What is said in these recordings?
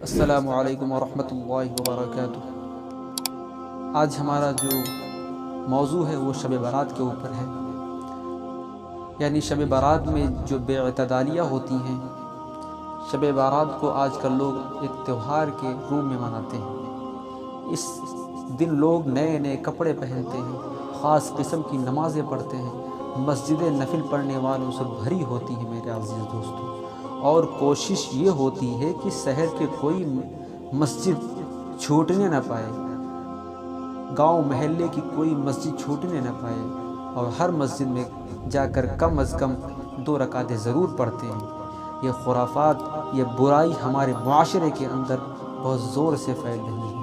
السلام علیکم ورحمۃ اللہ وبرکاتہ۔ آج ہمارا جو موضوع ہے وہ شب برات کے اوپر ہے، یعنی شب برات میں جو بے اعتدالیاں ہوتی ہیں۔ شب برات کو آج کل لوگ ایک تہوار کے روپ میں مناتے ہیں۔ اس دن لوگ نئے نئے کپڑے پہنتے ہیں، خاص قسم کی نمازیں پڑھتے ہیں، مسجدیں نفل پڑھنے والوں سے بھری ہوتی ہیں میرے عزیز دوستوں، اور کوشش یہ ہوتی ہے کہ شہر کے کوئی مسجد چھوٹنے نہ پائے، گاؤں محلے کی کوئی مسجد چھوٹنے نہ پائے، اور ہر مسجد میں جا کر کم از کم 2 رکعتیں ضرور پڑھتے ہیں۔ یہ خرافات، یہ برائی ہمارے معاشرے کے اندر بہت زور سے پھیل رہی ہے۔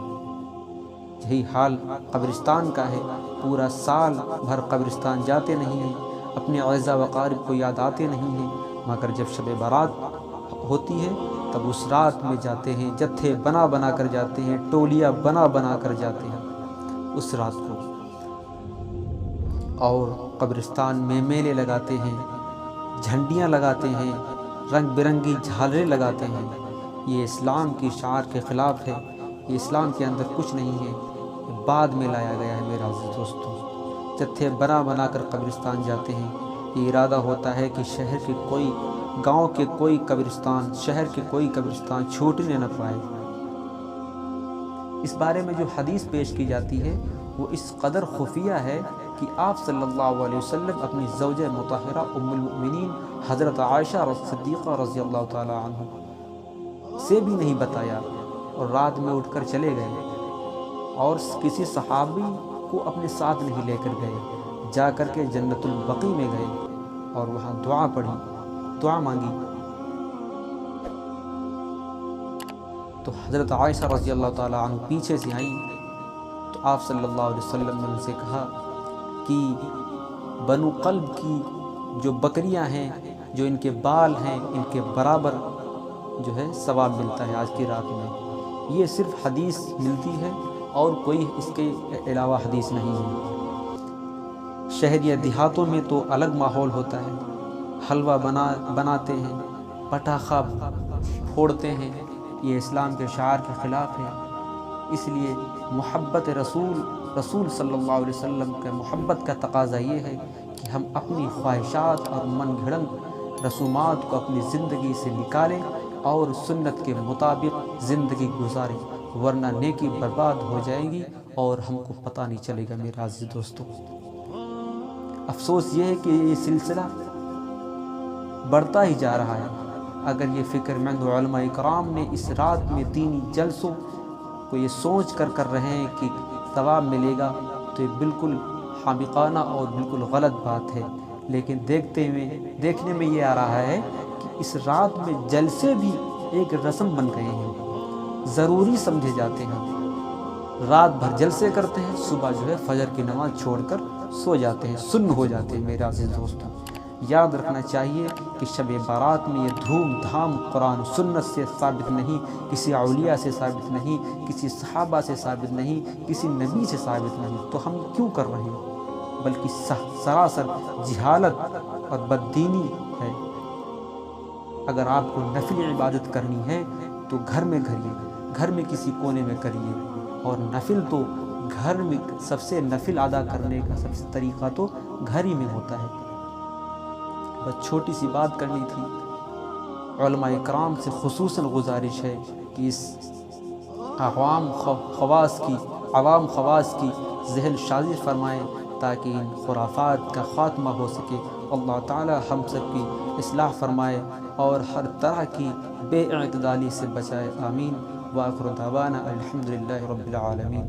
یہی حال قبرستان کا ہے، پورا سال بھر قبرستان جاتے نہیں ہیں، اپنے اعزاء و اقارب کو یاد آتے نہیں ہیں، مگر جب شب برات ہوتی ہے تب اس رات میں جاتے ہیں، جتھے بنا بنا کر جاتے ہیں، ٹولیاں بنا بنا کر جاتے ہیں اس رات کو، اور قبرستان میں میلے لگاتے ہیں، جھنڈیاں لگاتے ہیں، رنگ برنگی جھالریں لگاتے ہیں۔ یہ اسلام کی شعار کے خلاف ہے، یہ اسلام کے اندر کچھ نہیں ہے، یہ بعد میں لایا گیا ہے میرے عزیز دوستوں۔ جتھے بنا بنا کر قبرستان جاتے ہیں، یہ ارادہ ہوتا ہے کہ شہر کے کوئی، گاؤں کے کوئی قبرستان، شہر کے کوئی قبرستان چھوٹنے نہ پائے۔ اس بارے میں جو حدیث پیش کی جاتی ہے وہ اس قدر خفیہ ہے کہ آپ صلی اللہ علیہ وسلم اپنی زوجہ مطہرہ ام المؤمنین حضرت عائشہ صدیقہ رضی اللہ تعالی عنہ سے بھی نہیں بتایا، اور رات میں اٹھ کر چلے گئے، اور کسی صحابی کو اپنے ساتھ نہیں لے کر گئے، جا کر کے جنت البقیع میں گئے اور وہاں دعا پڑھی، دعا مانگی۔ تو حضرت عائشہ رضی اللہ تعالی عنہ پیچھے سے آئیں، تو آپ صلی اللہ علیہ وسلم نے ان سے کہا کہ بنو قلب کی جو بکریاں ہیں، جو ان کے بال ہیں، ان کے برابر جو ہے ثواب ملتا ہے آج کی رات میں۔ یہ صرف حدیث ملتی ہے اور کوئی اس کے علاوہ حدیث نہیں ہے۔ شہر یا دیہاتوں میں تو الگ ماحول ہوتا ہے، حلوہ بناتے ہیں، پٹاخہ پھوڑتے ہیں، یہ اسلام کے شعار کے خلاف ہے۔ اس لیے محبت رسول صلی اللہ علیہ وسلم کے محبت کا تقاضا یہ ہے کہ ہم اپنی خواہشات اور من گھڑنت رسومات کو اپنی زندگی سے نکالیں اور سنت کے مطابق زندگی گزاریں، ورنہ نیکی برباد ہو جائے گی اور ہم کو پتہ نہیں چلے گا میرے عزیز دوستوں۔ افسوس یہ ہے کہ یہ سلسلہ بڑھتا ہی جا رہا ہے۔ اگر یہ فکر مند علماء کرام نے اس رات میں دینی جلسوں کو یہ سوچ کر رہے ہیں کہ ثواب ملے گا، تو یہ بالکل حامقانہ اور بالکل غلط بات ہے۔ لیکن دیکھنے میں یہ آ رہا ہے کہ اس رات میں جلسے بھی ایک رسم بن گئے ہیں، ضروری سمجھے جاتے ہیں۔ رات بھر جلسے کرتے ہیں، صبح جو ہے فجر کی نماز چھوڑ کر سو جاتے ہیں، سن ہو جاتے ہیں میرے عزیز دوستوں۔ یاد رکھنا چاہیے کہ شب بارات میں یہ دھوم دھام قرآن و سنت سے ثابت نہیں، کسی اولیاء سے ثابت نہیں، کسی صحابہ سے ثابت نہیں، کسی نبی سے ثابت نہیں، تو ہم کیوں کر رہے ہیں؟ بلکہ سراسر جہالت اور بددینی ہے۔ اگر آپ کو نفل عبادت کرنی ہے تو گھر میں کریے، گھر میں کسی کونے میں کریے، اور نفل تو گھر میں سب سے نفل ادا کرنے کا سب سے طریقہ تو گھر ہی میں ہوتا ہے۔ بس چھوٹی سی بات کرنی تھی۔ علماء کرام سے خصوصاً گزارش ہے کہ اس عوام خواص کی ذہن سازی فرمائیں تاکہ ان خرافات کا خاتمہ ہو سکے۔ اللہ تعالی ہم سب کی اصلاح فرمائے اور ہر طرح کی بے اعتدالی سے بچائے، آمین۔ وآخر دعوانا الحمدللہ رب العالمین۔